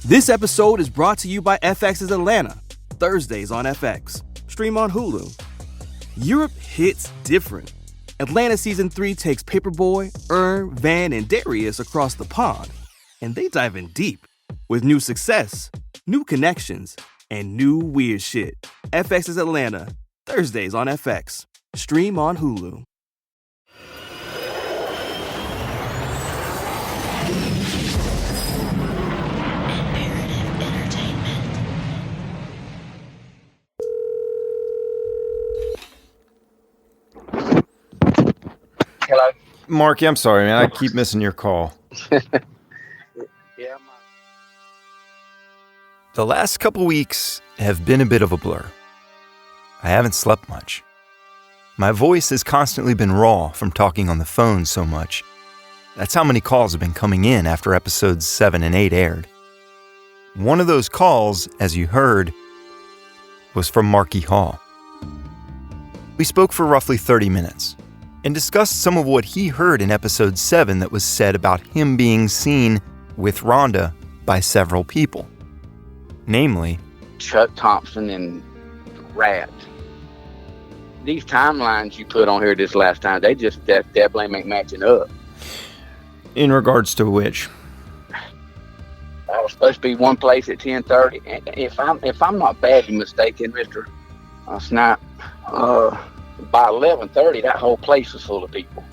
This episode is brought to you by FX's Atlanta, Thursdays on FX. Stream on Hulu. Europe hits different. Atlanta Season 3 takes Paperboy, Earn, Van, and Darius across the pond, and they dive in deep with new success, new connections, and new weird shit. FX's Atlanta, Thursdays on FX. Stream on Hulu. Hello? Marky, I'm sorry, man. I keep missing your call. Yeah, The last couple weeks have been a bit of a blur. I haven't slept much. My voice has constantly been raw from talking on the phone so much. That's how many calls have been coming in after episodes 7 and 8 aired. One of those calls, as you heard, was from Marky Hall. We spoke for roughly 30 minutes and discussed some of what he heard in episode 7 that was said about him being seen with Rhonda by several people. Namely, Chuck Thompson and Rat. These timelines you put on here this last time, they just definitely ain't matching up. in regards to which? I was supposed to be one place at 10:30, and if I'm not badly mistaken, Mr. Snipe, by 11:30 that whole place was full of people,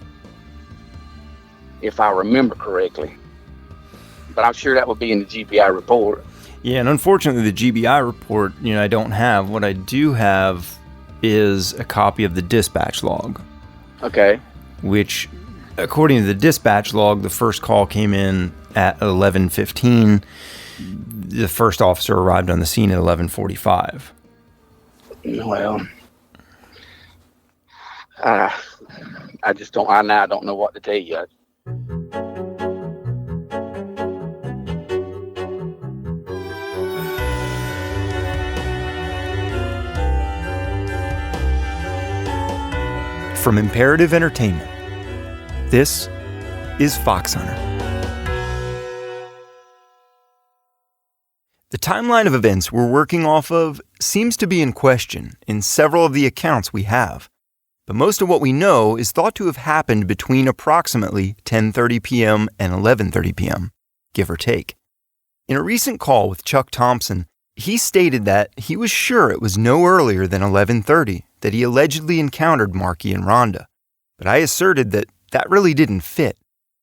if I remember correctly. But I'm sure that would be in the GBI report. Yeah, and unfortunately the GBI report, I don't have. What I do have is a copy of the dispatch log. Okay. Which, according to the dispatch log, the first call came in at 11:15. The first officer arrived on the scene at 11:45. Well, I just don't. I now don't know what to tell you. From Imperative Entertainment, this is Fox Hunter. The timeline of events we're working off of seems to be in question in several of the accounts we have, but most of what we know is thought to have happened between approximately 10:30 p.m. and 11:30 p.m., give or take. In a recent call with Chuck Thompson, he stated that he was sure it was no earlier than 11:30 that he allegedly encountered Marky and Rhonda, but I asserted that that really didn't fit.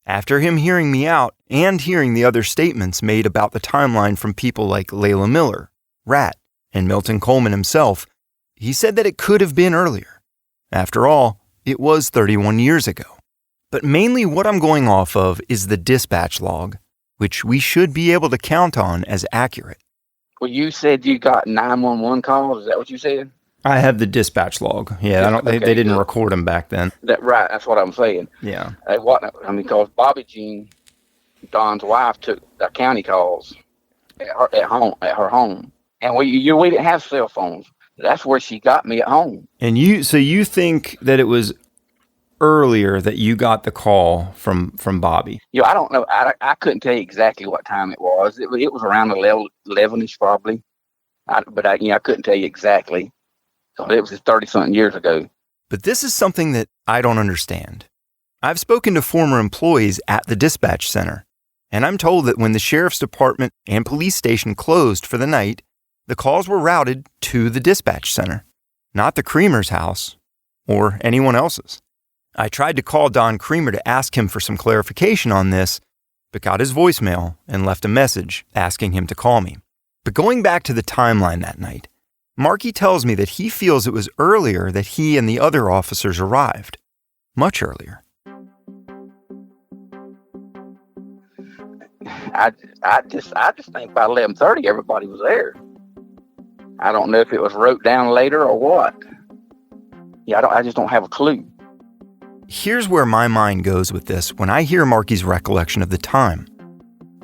After him hearing me out and hearing the other statements made about the timeline from people like Layla Miller, Rat, and Milton Coleman himself, he said that it could have been earlier. After all, it was 31 years ago. But mainly what I'm going off of is the dispatch log, which we should be able to count on as accurate. Well, you said you got 911 calls. Is that what you said? I have the dispatch log. Yeah, they didn't record them back then. Right, that's what I'm saying. Yeah. Because Bobby Jean, Don's wife, took the county calls at her home, and we didn't have cell phones. That's where she got me at home. And you think that it was earlier that you got the call from Bobby? I don't know. I couldn't tell you exactly what time it was. It was around 11-ish probably. I couldn't tell you exactly. It was 30-something years ago. But this is something that I don't understand. I've spoken to former employees at the dispatch center, and I'm told that when the sheriff's department and police station closed for the night, the calls were routed to the dispatch center, not the Creamer's house or anyone else's. I tried to call Don Creamer to ask him for some clarification on this, but got his voicemail and left a message asking him to call me. But going back to the timeline that night, Marky tells me that he feels it was earlier that he and the other officers arrived. Much earlier. I just think by 11:30 everybody was there. I don't know if it was wrote down later or what. I just don't have a clue. Here's where my mind goes with this when I hear Marky's recollection of the time.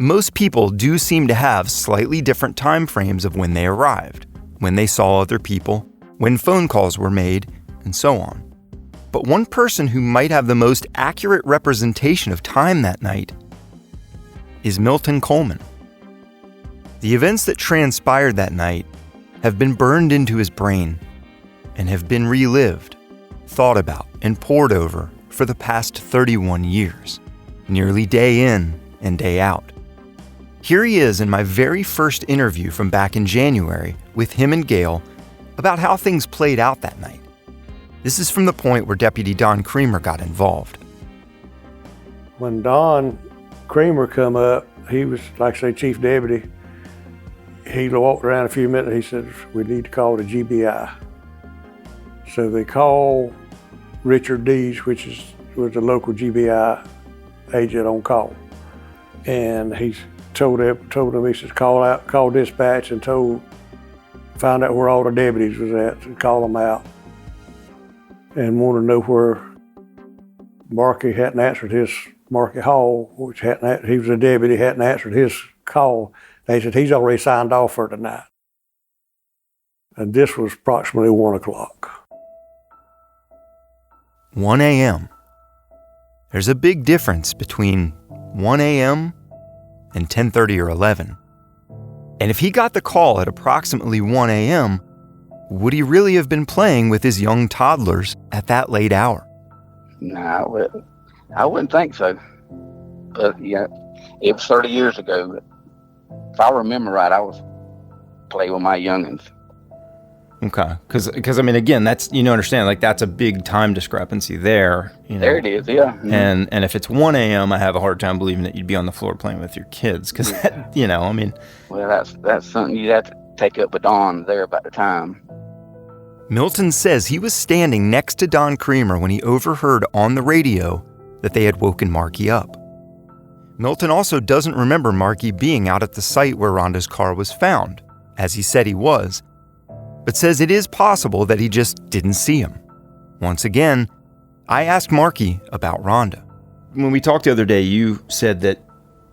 Most people do seem to have slightly different time frames of when they arrived, when they saw other people, when phone calls were made, and so on. But one person who might have the most accurate representation of time that night is Milton Coleman. The events that transpired that night have been burned into his brain and have been relived, thought about, and pored over for the past 31 years, nearly day in and day out. Here he is in my very first interview from back in January with him and Gail about how things played out that night. This is from the point where Deputy Don Creamer got involved. When Don Creamer come up, he was, like I say, chief deputy. He walked around a few minutes, he said, we need to call the GBI. So they called Richard Dees, which was the local GBI agent on call. And he told them, he says, call dispatch and find out where all the deputies was at and call them out. And wanted to know where Marky hadn't answered his, Marky Hall, which he was a deputy, hadn't answered his call. They said, he's already signed off for tonight. And this was approximately 1 o'clock. 1 a.m. There's a big difference between 1 a.m. and 10:30 or 11. And if he got the call at approximately 1 a.m., would he really have been playing with his young toddlers at that late hour? No, I wouldn't think so. But yeah, it was 30 years ago. But if I remember right, I was playing with my youngins. Okay, because I mean, again, that's, understand, like, that's a big time discrepancy there. There it is, yeah. And if it's 1 a.m., I have a hard time believing that you'd be on the floor playing with your kids, because I mean. Well, that's something you'd have to take up with Don there about the time. Milton says he was standing next to Don Creamer when he overheard on the radio that they had woken Marky up. Milton also doesn't remember Marky being out at the site where Rhonda's car was found, as he said he was, but says it is possible that he just didn't see him. Once again, I asked Marky about Rhonda. When we talked the other day, you said that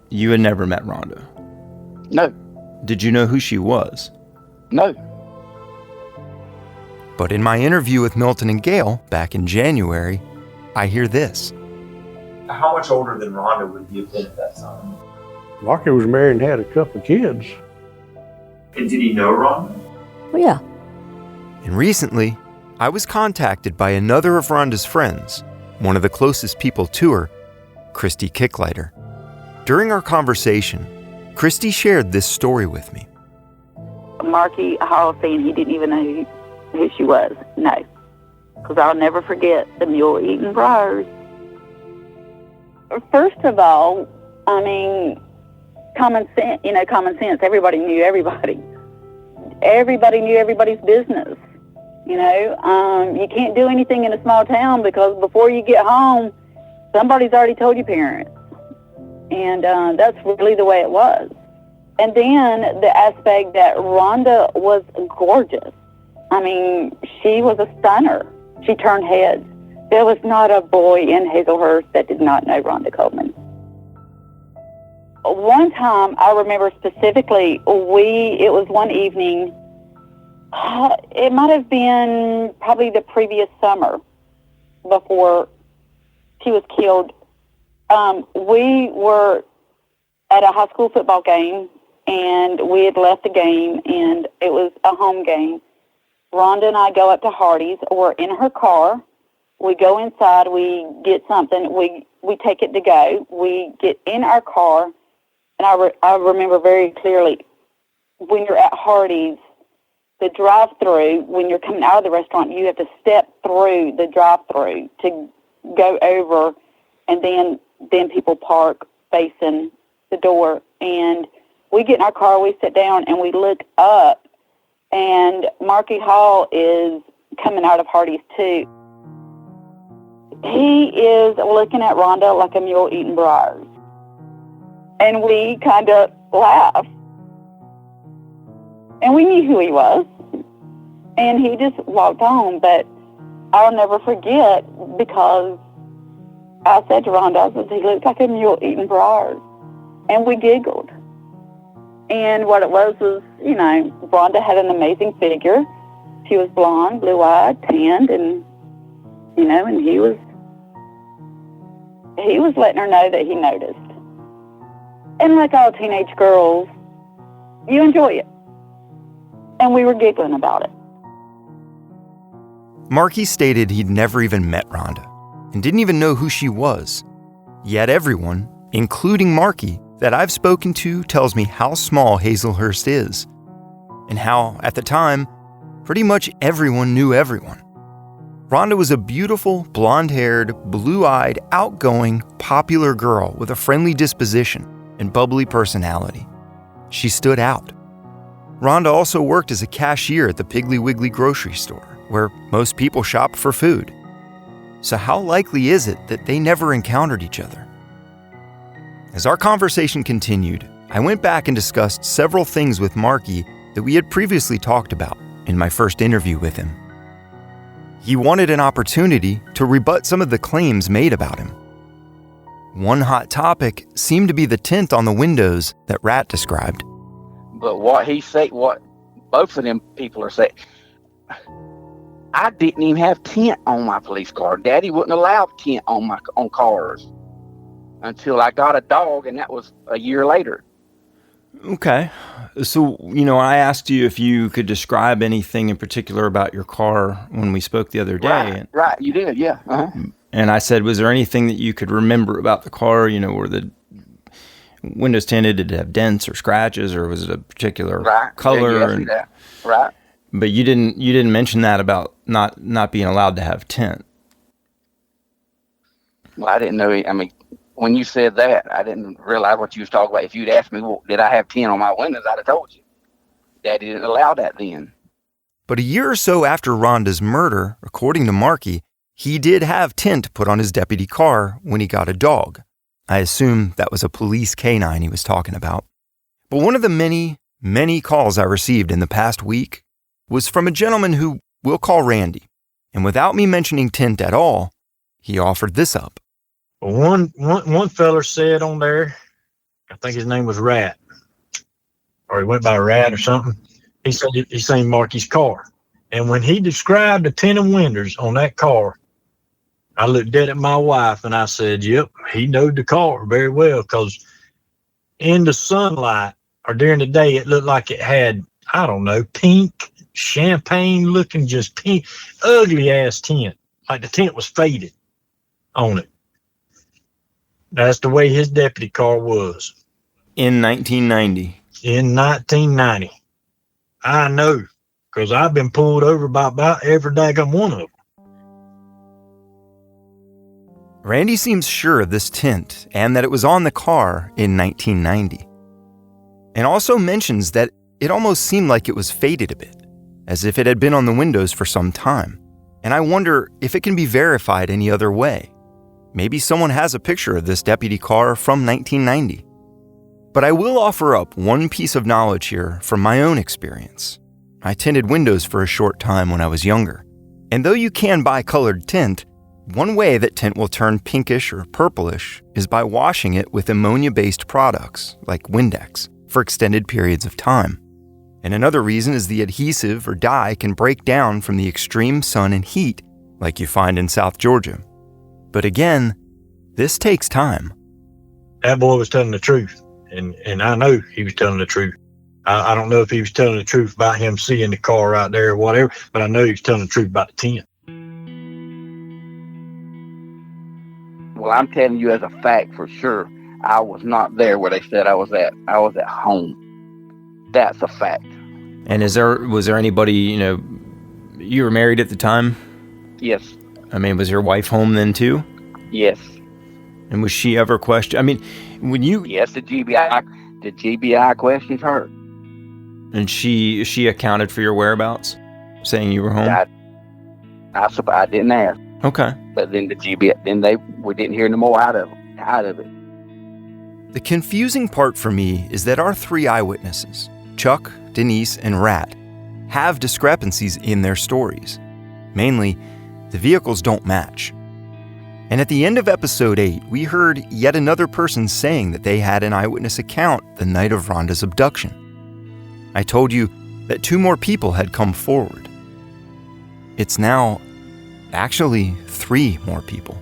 you had never met Rhonda. No. Did you know who she was? No. But in my interview with Milton and Gail back in January, I hear this. How much older than Rhonda would you have been at that time? Marky was married and had a couple of kids. And did he know Rhonda? Well, yeah. And recently, I was contacted by another of Rhonda's friends, one of the closest people to her, Christy Kicklighter. During our conversation, Christy shared this story with me. Marky Hall saying he didn't even know who she was. No. Because I'll never forget the mule-eating Briars. First of all, I mean, common sense, everybody knew everybody. Everybody knew everybody's business. You can't do anything in a small town because before you get home, somebody's already told your parents. And that's really the way it was. And then the aspect that Rhonda was gorgeous. I mean, she was a stunner. She turned heads. There was not a boy in Hazlehurst that did not know Rhonda Coleman. One time, I remember specifically, it was one evening, it might have been probably the previous summer before she was killed. We were at a high school football game, and we had left the game, and it was a home game. Rhonda and I go up to Hardee's. We're in her car. We go inside. We get something. We take it to go. We get in our car, and I remember very clearly when you're at Hardee's, the drive-through, when you're coming out of the restaurant, you have to step through the drive-through to go over, and then people park facing the door. And we get in our car, we sit down, and we look up, and Marky Hall is coming out of Hardee's too. He is looking at Rhonda like a mule eating Briars. And we kind of laughed. And we knew who he was. And he just walked on. But I'll never forget, because I said to Rhonda, he looks like a mule eating Briars. And we giggled. And what it was, Rhonda had an amazing figure. She was blonde, blue-eyed, tanned, and he was letting her know that he noticed. And like all teenage girls, You enjoy it. And we were giggling about it. Marky stated he'd never even met Rhonda and didn't even know who she was. Yet everyone, including Marky, that I've spoken to tells me how small Hazlehurst is and how, at the time, pretty much everyone knew everyone. Rhonda was a beautiful, blonde-haired, blue-eyed, outgoing, popular girl with a friendly disposition and bubbly personality. She stood out. Rhonda also worked as a cashier at the Piggly Wiggly grocery store, where most people shop for food. So how likely is it that they never encountered each other? As our conversation continued, I went back and discussed several things with Marky that we had previously talked about in my first interview with him. He wanted an opportunity to rebut some of the claims made about him. One hot topic seemed to be the tint on the windows that Rat described. But what he said, what both of them people are saying, I didn't even have tint on my police car. Daddy wouldn't allow tint on cars until I got a dog, and that was a year later. Okay. So, I asked you if you could describe anything in particular about your car when we spoke the other day. Right. You did, yeah. Uh-huh. And I said, was there anything that you could remember about the car? Were the windows tinted? Did it have dents or scratches, or was it a particular color? Yeah, right. But you didn't mention that about not being allowed to have tint. Well, I didn't know. I mean, when you said that, I didn't realize what you was talking about. If you'd asked me, well, did I have tint on my windows, I'd have told you. Daddy didn't allow that then. But a year or so after Rhonda's murder, according to Marky, he did have tint put on his deputy car when he got a dog. I assume that was a police canine he was talking about. But one of the many, many calls I received in the past week was from a gentleman who we'll call Randy. And without me mentioning tint at all, he offered this up. One feller said on there, I think his name was Rat, or he went by Rat or something. He said he seen Marky's car. And when he described the tinted windows on that car, I looked dead at my wife and I said, yep, he knowed the car very well, because in the sunlight or during the day, it looked like it had, I don't know, pink, champagne looking, just pink, ugly ass tint. Like the tint was faded on it. That's the way his deputy car was. In 1990. In 1990. I know, because I've been pulled over by about every daggone one of them. Randy seems sure of this tint and that it was on the car in 1990. And also mentions that it almost seemed like it was faded a bit, as if it had been on the windows for some time. And I wonder if it can be verified any other way. Maybe someone has a picture of this deputy car from 1990. But I will offer up one piece of knowledge here from my own experience. I tinted windows for a short time when I was younger. And though you can buy colored tint, one way that tint will turn pinkish or purplish is by washing it with ammonia-based products like Windex for extended periods of time. And another reason is the adhesive or dye can break down from the extreme sun and heat like you find in South Georgia. But again, this takes time. That boy was telling the truth, and I know he was telling the truth. I don't know if he was telling the truth about him seeing the car right there or whatever, but I know he was telling the truth about the tint. Well, I'm telling you as a fact for sure, I was not there where they said I was at. I was at home. That's a fact. And was there anybody, you were married at the time? Yes. I mean, was your wife home then too? Yes. And was she ever questioned? I mean, when you... Yes, the GBI questioned her. And she accounted for your whereabouts, saying you were home? I didn't ask. Okay. But then the GBI, we didn't hear no more out of it. The confusing part for me is that our three eyewitnesses, Chuck, Denise, and Rat, have discrepancies in their stories. Mainly, the vehicles don't match. And at the end of episode 8, we heard yet another person saying that they had an eyewitness account the night of Rhonda's abduction. I told you that 2 more people had come forward. It's now actually 3 more people.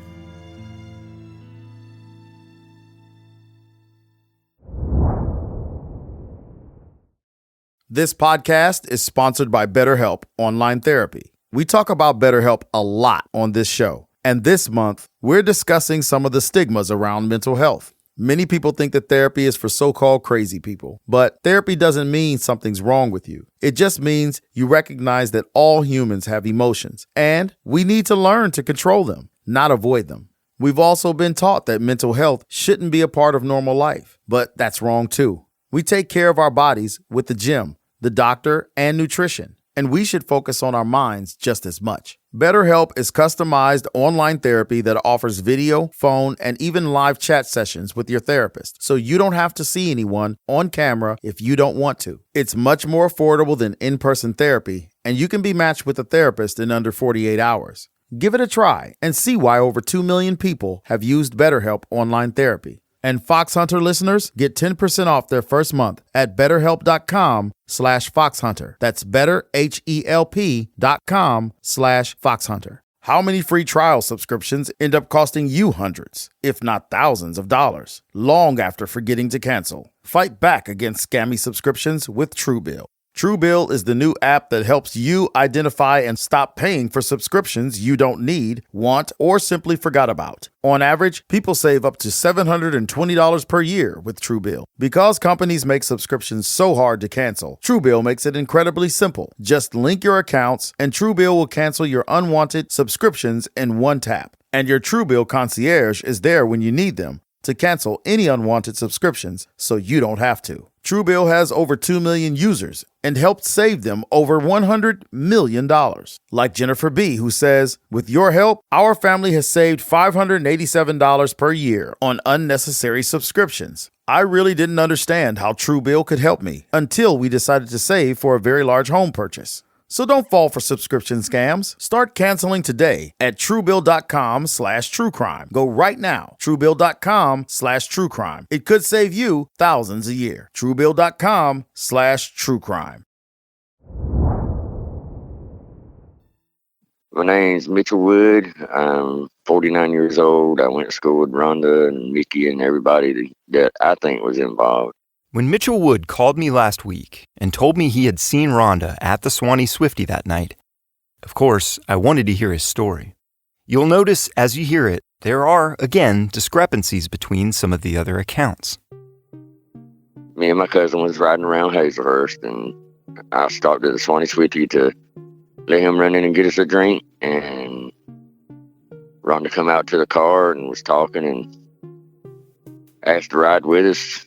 This podcast is sponsored by BetterHelp Online Therapy. We talk about BetterHelp a lot on this show, and this month, we're discussing some of the stigmas around mental health. Many people think that therapy is for so-called crazy people, but therapy doesn't mean something's wrong with you. It just means you recognize that all humans have emotions, and we need to learn to control them, not avoid them. We've also been taught that mental health shouldn't be a part of normal life, but that's wrong too. We take care of our bodies with the gym, the doctor, and nutrition, and we should focus on our minds just as much. BetterHelp is customized online therapy that offers video, phone, and even live chat sessions with your therapist, so you don't have to see anyone on camera if you don't want to. It's much more affordable than in-person therapy, and you can be matched with a therapist in under 48 hours. Give it a try and see why over 2 million people have used BetterHelp online therapy. And Fox Hunter listeners get 10% off their first month at betterhelp.com/foxhunter. That's betterhelp.com/foxhunter. How many free trial subscriptions end up costing you hundreds, if not thousands of dollars, long after forgetting to cancel? Fight back against scammy subscriptions with Truebill. Truebill is the new app that helps you identify and stop paying for subscriptions you don't need, want, or simply forgot about. On average, people save up to $720 per year with Truebill. Because companies make subscriptions so hard to cancel, Truebill makes it incredibly simple. Just link your accounts, and Truebill will cancel your unwanted subscriptions in one tap. And your Truebill concierge is there when you need them to cancel any unwanted subscriptions so you don't have to. Truebill has over 2 million users and helped save them over $100 million. Like Jennifer B., who says, "With your help, our family has saved $587 per year on unnecessary subscriptions. I really didn't understand how Truebill could help me until we decided to save for a very large home purchase." So don't fall for subscription scams. Start canceling today at Truebill.com/truecrime. Go right now. Truebill.com/truecrime. It could save you thousands a year. Truebill.com/truecrime. My name's Mitchell Wood. I'm 49 years old. I went to school with Rhonda and Mickey and everybody that I think was involved. When Mitchell Wood called me last week and told me he had seen Rhonda at the Swanee Swifty that night, of course, I wanted to hear his story. You'll notice as you hear it, there are, again, discrepancies between some of the other accounts. Me and my cousin was riding around Hazlehurst, and I stopped at the Swanee Swifty to let him run in and get us a drink, and Rhonda come out to the car and was talking and asked to ride with us.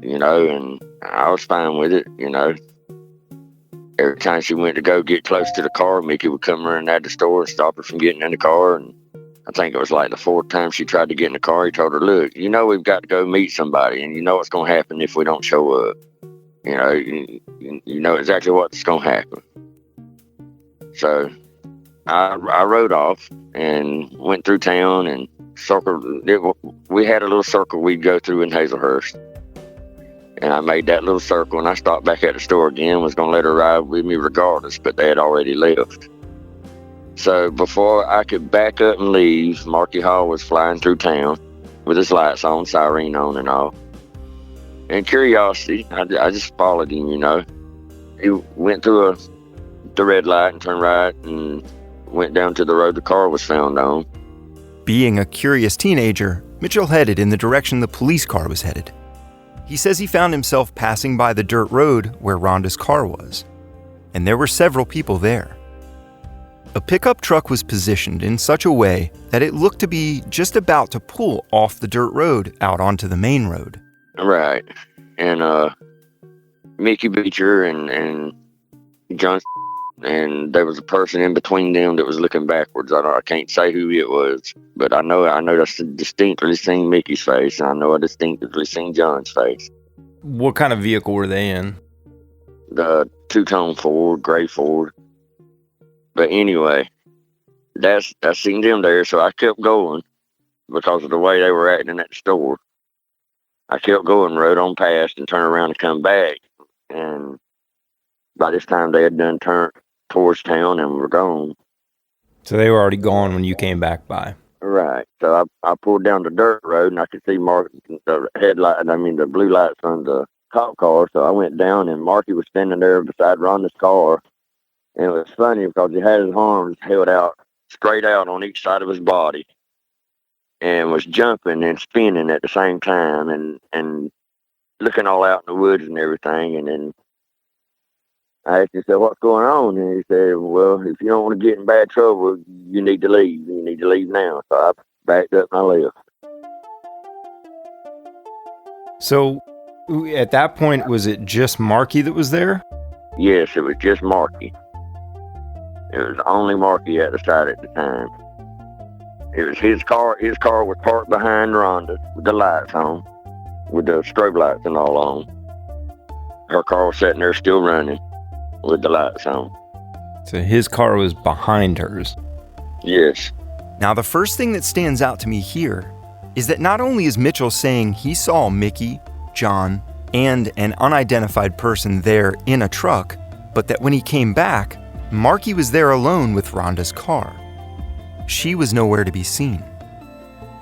And I was fine with it, Every time she went to go get close to the car, Mickey would come running out the store and stop her from getting in the car. And I think it was like the fourth time she tried to get in the car, he told her, "Look, we've got to go meet somebody, and you know what's going to happen if we don't show up. You know exactly what's going to happen." So I rode off and went through town and circled. We had a little circle we'd go through in Hazlehurst. And I made that little circle, and I stopped back at the store again, was going to let her ride with me regardless, but they had already left. So before I could back up and leave, Marky Hall was flying through town with his lights on, siren on and all. And curiosity, I just followed him, He went through the red light and turned right and went down to the road the car was found on. Being a curious teenager, Mitchell headed in the direction the police car was headed. He says he found himself passing by the dirt road where Rhonda's car was, and there were several people there. A pickup truck was positioned in such a way that it looked to be just about to pull off the dirt road out onto the main road. Right. And Mickey Beecher and John, and there was a person in between them that was looking backwards. I can't say who it was, but I know I distinctly seen Mickey's face, and I know I distinctly seen John's face. What kind of vehicle were they in? The two-tone Ford, gray Ford. But anyway, I seen them there, so I kept going because of the way they were acting at the store. I kept going, rode on past, and turned around and come back. And by this time, they had done turned towards town and were gone. So they were already gone when you came back by. Right. So I pulled down the dirt road, and I could see the blue lights on the cop car, so I went down, and Marky was standing there beside Rhonda's car. And it was funny because he had his arms held out, straight out on each side of his body, and was jumping and spinning at the same time, and looking all out in the woods and everything. And then I asked him, said, "What's going on?" And he said, "Well, if you don't want to get in bad trouble, you need to leave. You need to leave now." So I backed up and I left. So at that point, was it just Marky that was there? Yes, it was just Marky. It was only Marky at the site at the time. It was his car. His car was parked behind Rhonda with the lights on, with the strobe lights and all on. Her car was sitting there still running with the lights on. So his car was behind hers. Yes. Now, the first thing that stands out to me here is that not only is Mitchell saying he saw Mickey, John, and an unidentified person there in a truck, but that when he came back, Marky was there alone with Rhonda's car. She was nowhere to be seen.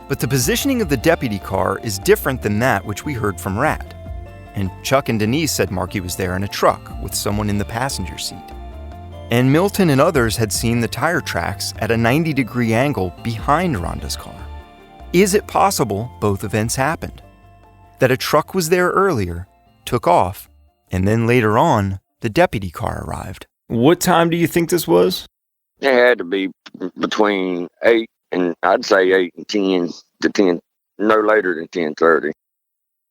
But the positioning of the deputy car is different than that which we heard from Rat. And Chuck and Denise said Marky was there in a truck with someone in the passenger seat. And Milton and others had seen the tire tracks at a 90-degree angle behind Rhonda's car. Is it possible both events happened? That a truck was there earlier, took off, and then later on, the deputy car arrived? What time do you think this was? It had to be between 8 and I'd say 8 and 10 to 10, no later than 10:30.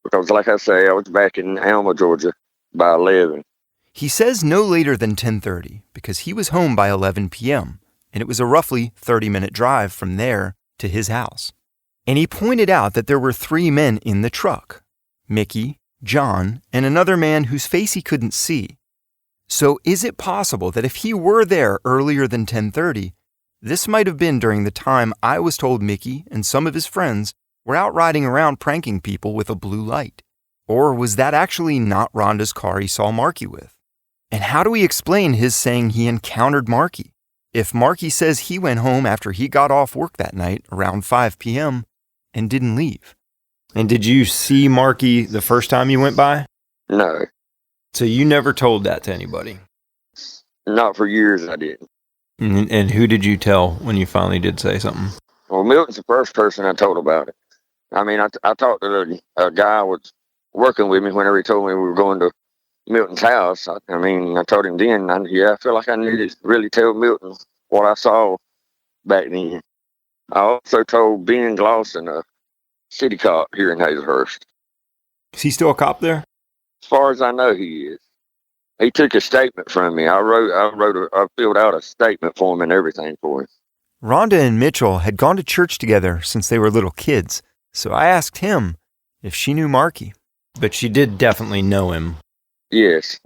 Because like I say, I was back in Alma, Georgia by 11. He says no later than 10:30 because he was home by 11 p.m. and it was a roughly 30-minute drive from there to his house. And he pointed out that there were 3 men in the truck, Mickey, John, and another man whose face he couldn't see. So is it possible that if he were there earlier than 10:30, this might have been during the time I was told Mickey and some of his friends were out riding around pranking people with a blue light? Or was that actually not Rhonda's car he saw Marky with? And how do we explain his saying he encountered Marky? If Marky says he went home after he got off work that night around 5 p.m. and didn't leave. And did you see Marky the first time you went by? No. So you never told that to anybody? Not for years I didn't. And who did you tell when you finally did say something? Well, Milton's the first person I told about it. I mean, I talked to a guy who was working with me whenever he told me we were going to Milton's house. I told him then, I feel like I needed to really tell Milton what I saw back then. I also told Ben Glosson, a city cop here in Hazlehurst. Is he still a cop there? As far as I know, he is. He took a statement from me. I filled out a statement for him and everything for him. Rhonda and Mitchell had gone to church together since they were little kids, so I asked him if she knew Marky. But she did definitely know him. Yes.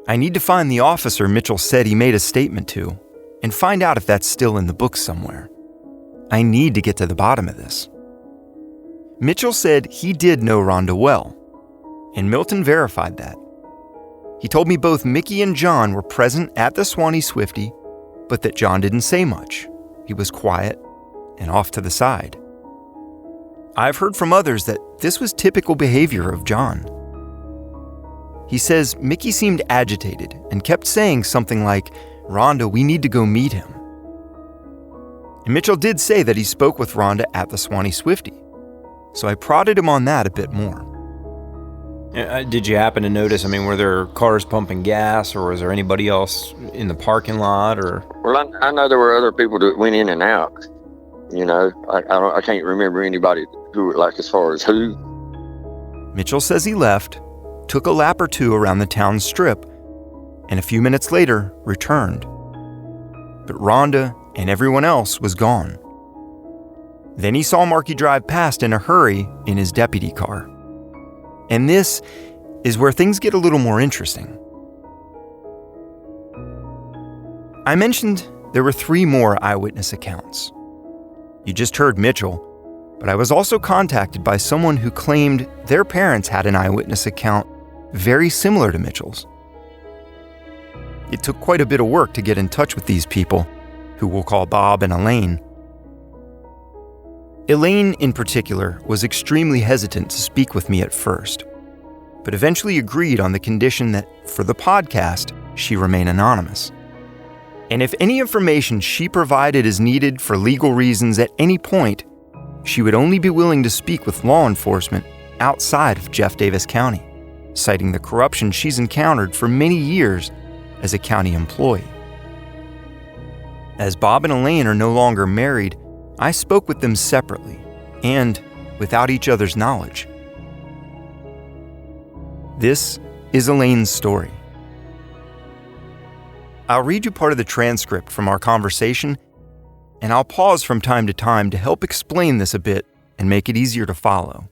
I need to find the officer Mitchell said he made a statement to and find out if that's still in the book somewhere. I need to get to the bottom of this. Mitchell said he did know Rhonda well, and Milton verified that. He told me both Mickey and John were present at the Swanee Swifty, but that John didn't say much. He was quiet and off to the side. I've heard from others that this was typical behavior of John. He says Mickey seemed agitated and kept saying something like, "Rhonda, we need to go meet him." And Mitchell did say that he spoke with Rhonda at the Swanee Swifty, so I prodded him on that a bit more. Did you happen to notice, were there cars pumping gas, or was there anybody else in the parking lot? Or? Well, I know there were other people that went in and out. I can't remember anybody who, as far as who. Mitchell says he left, took a lap or two around the town strip, and a few minutes later returned. But Rhonda and everyone else was gone. Then he saw Marky drive past in a hurry in his deputy car. And this is where things get a little more interesting. I mentioned there were 3 more eyewitness accounts. You just heard Mitchell, but I was also contacted by someone who claimed their parents had an eyewitness account very similar to Mitchell's. It took quite a bit of work to get in touch with these people, who we'll call Bob and Elaine. Elaine, in particular, was extremely hesitant to speak with me at first, but eventually agreed on the condition that, for the podcast, she remain anonymous. And if any information she provided is needed for legal reasons at any point, she would only be willing to speak with law enforcement outside of Jeff Davis County, citing the corruption she's encountered for many years as a county employee. As Bob and Elaine are no longer married, I spoke with them separately and without each other's knowledge. This is Elaine's story. I'll read you part of the transcript from our conversation, and I'll pause from time to time to help explain this a bit and make it easier to follow.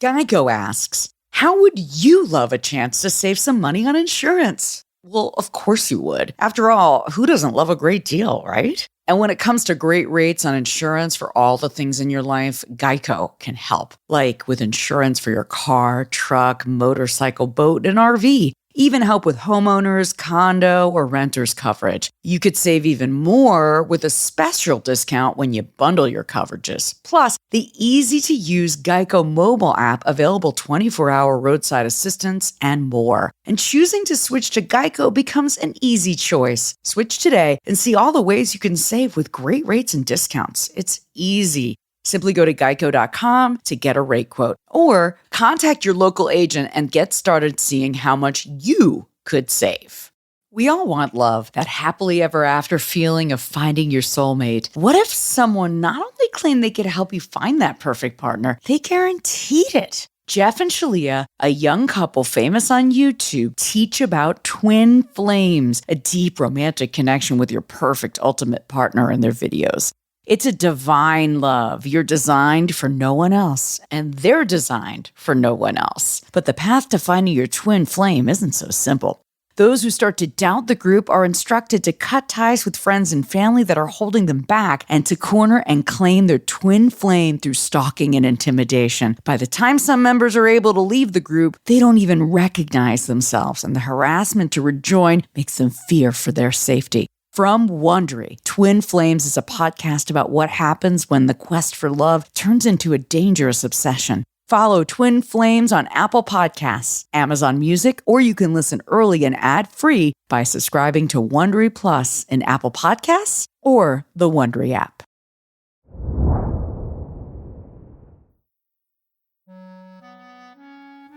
Geico asks, how would you love a chance to save some money on insurance? Well, of course you would. After all, who doesn't love a great deal, right? And when it comes to great rates on insurance for all the things in your life, Geico can help. Like with insurance for your car, truck, motorcycle, boat, and RV. Even help with homeowners, condo, or renters coverage. You could save even more with a special discount when you bundle your coverages. Plus, the easy-to-use Geico mobile app available 24-hour roadside assistance and more. And choosing to switch to Geico becomes an easy choice. Switch today and see all the ways you can save with great rates and discounts. It's easy. Simply go to geico.com to get a rate quote or contact your local agent and get started seeing how much you could save. We all want love, that happily ever after feeling of finding your soulmate. What if someone not only claimed they could help you find that perfect partner, they guaranteed it? Jeff and Shalia, a young couple famous on YouTube, teach about twin flames, a deep romantic connection with your perfect ultimate partner in their videos. It's a divine love. You're designed for no one else, and they're designed for no one else. But the path to finding your twin flame isn't so simple. Those who start to doubt the group are instructed to cut ties with friends and family that are holding them back and to corner and claim their twin flame through stalking and intimidation. By the time some members are able to leave the group, they don't even recognize themselves, and the harassment to rejoin makes them fear for their safety. From Wondery, Twin Flames is a podcast about what happens when the quest for love turns into a dangerous obsession. Follow Twin Flames on Apple Podcasts, Amazon Music, or you can listen early and ad-free by subscribing to Wondery Plus in Apple Podcasts or the Wondery app.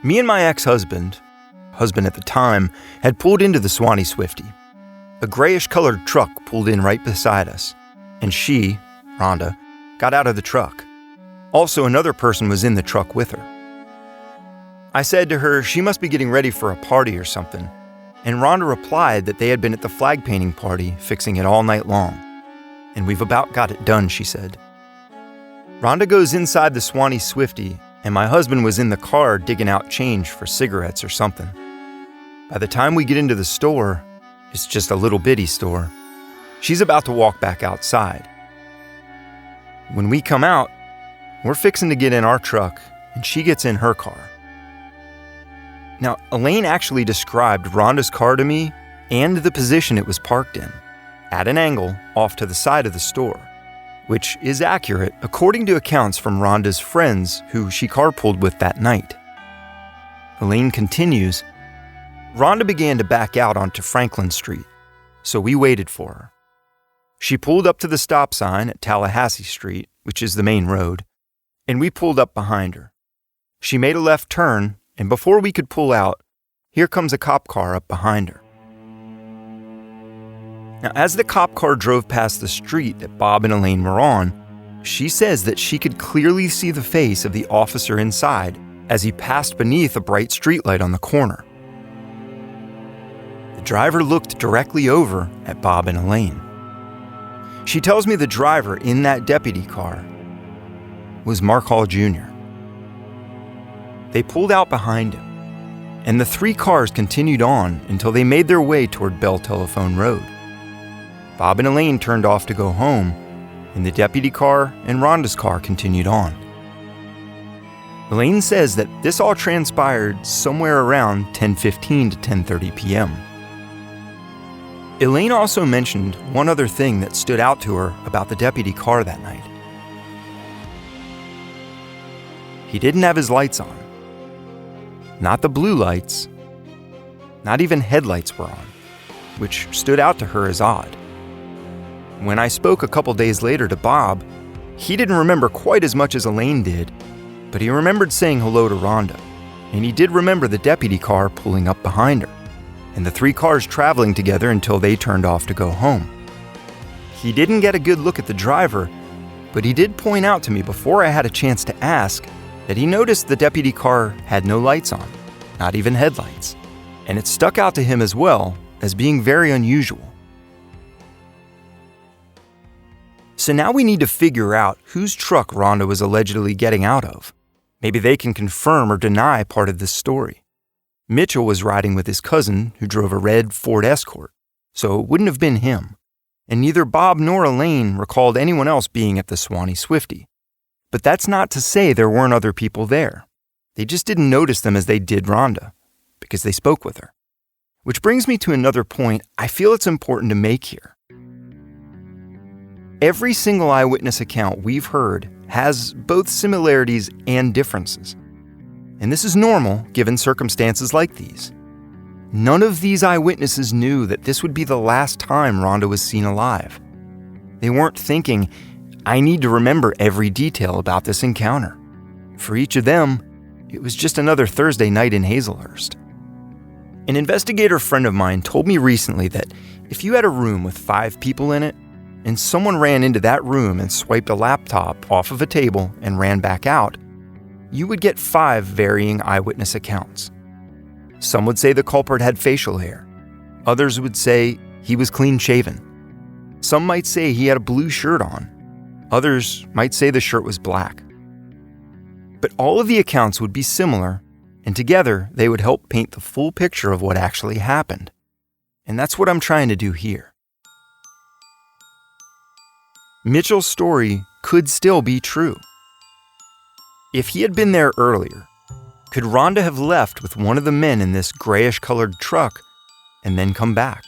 Me and my ex-husband at the time, had pulled into the Swanee Swifty. A grayish-colored truck pulled in right beside us, and she, Rhonda, got out of the truck. Also, another person was in the truck with her. I said to her she must be getting ready for a party or something, and Rhonda replied that they had been at the flag painting party fixing it all night long. And we've about got it done, she said. Rhonda goes inside the Swanee Swifty, and my husband was in the car digging out change for cigarettes or something. By the time we get into the store, it's just a little bitty store, she's about to walk back outside. When we come out, we're fixing to get in our truck, and she gets in her car. Now, Elaine actually described Rhonda's car to me and the position it was parked in, at an angle off to the side of the store, which is accurate according to accounts from Rhonda's friends who she carpooled with that night. Elaine continues, Rhonda began to back out onto Franklin Street, so we waited for her. She pulled up to the stop sign at Tallahassee Street, which is the main road, and we pulled up behind her. She made a left turn, and before we could pull out, here comes a cop car up behind her. Now, as the cop car drove past the street that Bob and Elaine were on, she says that she could clearly see the face of the officer inside as he passed beneath a bright streetlight on the corner. The driver looked directly over at Bob and Elaine. She tells me the driver in that deputy car was Mark Hall Jr. They pulled out behind him, and the three cars continued on until they made their way toward Bell Telephone Road. Bob and Elaine turned off to go home, and the deputy car and Rhonda's car continued on. Elaine says that this all transpired somewhere around 10:15 to 10:30 p.m. Elaine also mentioned one other thing that stood out to her about the deputy car that night. He didn't have his lights on. Not the blue lights. Not even headlights were on, which stood out to her as odd. When I spoke a couple days later to Bob, he didn't remember quite as much as Elaine did, but he remembered saying hello to Rhonda, and he did remember the deputy car pulling up behind her, and the 3 cars traveling together until they turned off to go home. He didn't get a good look at the driver, but he did point out to me before I had a chance to ask that he noticed the deputy car had no lights on, not even headlights, and it stuck out to him as well as being very unusual. So now we need to figure out whose truck Rhonda was allegedly getting out of. Maybe they can confirm or deny part of this story. Mitchell was riding with his cousin, who drove a red Ford Escort, so it wouldn't have been him. And neither Bob nor Elaine recalled anyone else being at the Swanee Swifty. But that's not to say there weren't other people there. They just didn't notice them as they did Rhonda, because they spoke with her. Which brings me to another point I feel it's important to make here. Every single eyewitness account we've heard has both similarities and differences. And this is normal given circumstances like these. None of these eyewitnesses knew that this would be the last time Rhonda was seen alive. They weren't thinking, I need to remember every detail about this encounter. For each of them, it was just another Thursday night in Hazlehurst. An investigator friend of mine told me recently that if you had a room with 5 people in it, and someone ran into that room and swiped a laptop off of a table and ran back out, you would get 5 varying eyewitness accounts. Some would say the culprit had facial hair. Others would say he was clean-shaven. Some might say he had a blue shirt on. Others might say the shirt was black. But all of the accounts would be similar, and together they would help paint the full picture of what actually happened. And that's what I'm trying to do here. Mitchell's story could still be true. If he had been there earlier, could Rhonda have left with one of the men in this grayish-colored truck and then come back?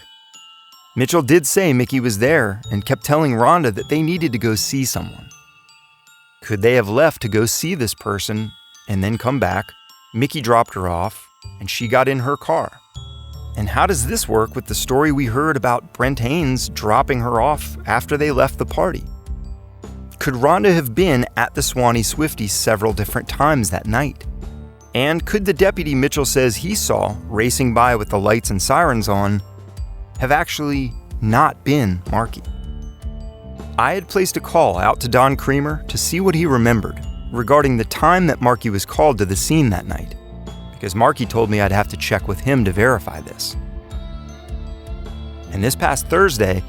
Mitchell did say Mickey was there and kept telling Rhonda that they needed to go see someone. Could they have left to go see this person and then come back, Mickey dropped her off, and she got in her car? And how does this work with the story we heard about Brent Haynes dropping her off after they left the party? Could Rhonda have been at the Swanee Swifty several different times that night? And could the deputy Mitchell says he saw racing by with the lights and sirens on have actually not been Marky? I had placed a call out to Don Creamer to see what he remembered regarding the time that Marky was called to the scene that night, because Marky told me I'd have to check with him to verify this. And this past Thursday,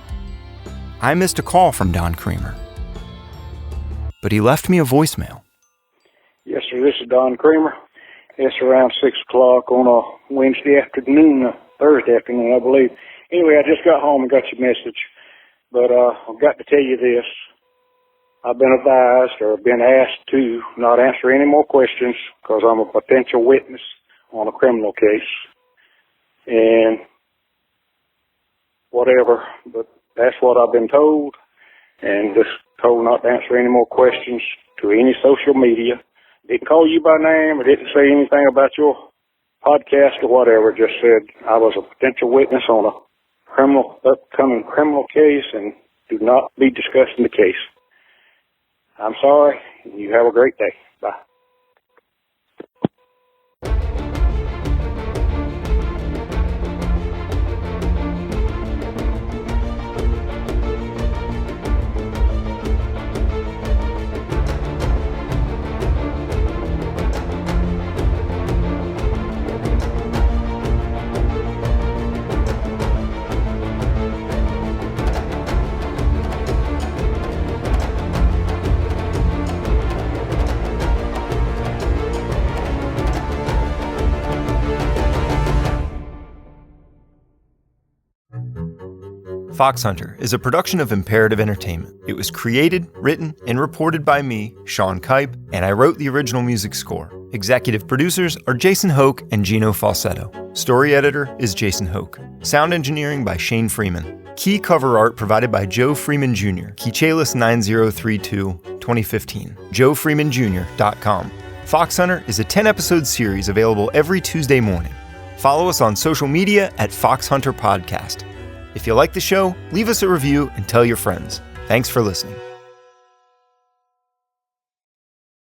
I missed a call from Don Creamer. But he left me a voicemail. Yes, sir, this is Don Creamer. It's around 6 o'clock on a Wednesday afternoon, Thursday afternoon, I believe. Anyway, I just got home and got your message. But I've got to tell you this. I've been advised or been asked to not answer any more questions because I'm a potential witness on a criminal case. And whatever, but that's what I've been told. And just told not to answer any more questions to any social media. Didn't call you by name or didn't say anything about your podcast or whatever. Just said I was a potential witness on a upcoming criminal case and do not be discussing the case. I'm sorry. You have a great day. Bye. Fox Hunter is a production of Imperative Entertainment. It was created, written, and reported by me, Sean Kipe, and I wrote the original music score. Executive producers are Jason Hoke and Gino Falsetto. Story editor is Jason Hoke. Sound engineering by Shane Freeman. Key cover art provided by Joe Freeman Jr., Keychalis 9032, 2015. JoeFreemanJr.com. Fox Hunter is a 10-episode series available every Tuesday morning. Follow us on social media at Fox Hunter Podcast. If you like the show, leave us a review and tell your friends. Thanks for listening.